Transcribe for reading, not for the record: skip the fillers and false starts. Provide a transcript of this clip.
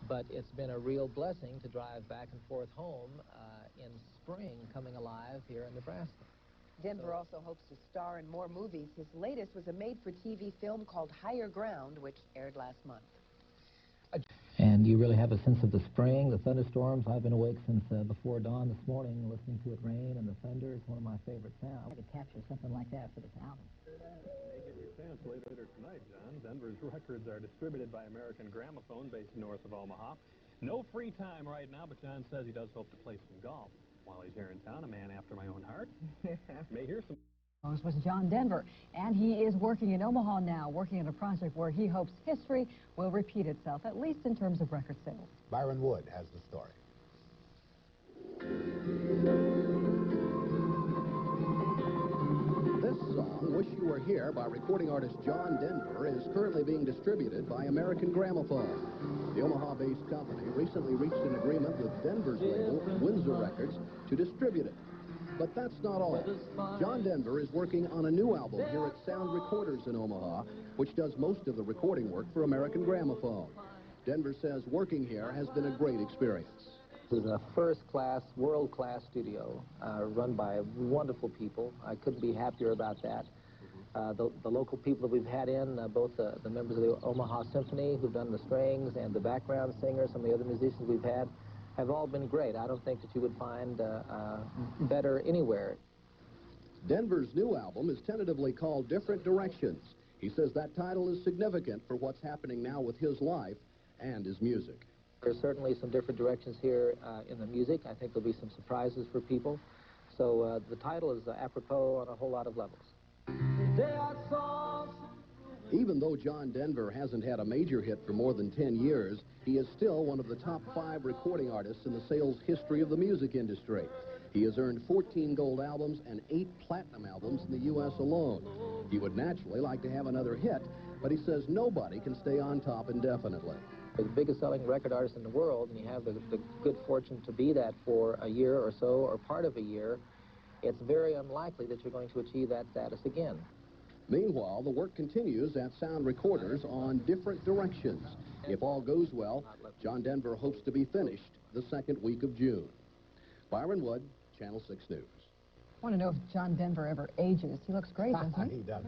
But it's been a real blessing to drive back and forth home in spring, coming alive here in Nebraska. Denver also hopes to star in more movies. His latest was a made-for-TV film called Higher Ground, which aired last month. And you really have a sense of the spring, the thunderstorms. I've been awake since before dawn this morning, listening to it rain and the thunder. It's one of my favorite sounds. I could capture something like that for this album. May get your chance later tonight, John. Denver's records are distributed by American Gramophone, based north of Omaha. No free time right now, but John says he does hope to play some golf while he's here in town. A man after my own heart. May hear some. This was John Denver, and he is working in Omaha now, working on a project where he hopes history will repeat itself, at least in terms of record sales. Byron Wood has the story. This song, Wish You Were Here, by recording artist John Denver, is currently being distributed by American Gramophone. The Omaha-based company recently reached an agreement with Denver's label, Windsor Records, to distribute it. But that's not all. John Denver is working on a new album here at Sound Recorders in Omaha, which does most of the recording work for American Gramophone. Denver says working here has been a great experience. It was a first-class, world-class studio run by wonderful people. I couldn't be happier about that. The local people that we've had in, both the members of the Omaha Symphony who've done the strings and the background singers, some of the other musicians we've had, have all been great. I don't think that you would find better anywhere. Denver's new album is tentatively called Different Directions. He says that title is significant for what's happening now with his life and his music. There's certainly some different directions here in the music. I think there'll be some surprises for people. So the title is apropos on a whole lot of levels. Even though John Denver hasn't had a major hit for more than 10 years, he is still one of the top 5 recording artists in the sales history of the music industry. He has earned 14 gold albums and 8 platinum albums in the U.S. alone. He would naturally like to have another hit, but he says nobody can stay on top indefinitely. The biggest selling record artist in the world, and you have the good fortune to be that for a year or so, or part of a year, it's very unlikely that you're going to achieve that status again. Meanwhile, the work continues at Sound Recorders on Different Directions. If all goes well, John Denver hopes to be finished the second week of June. Byron Wood, Channel 6 News. I want to know if John Denver ever ages. He looks great, doesn't he? He does.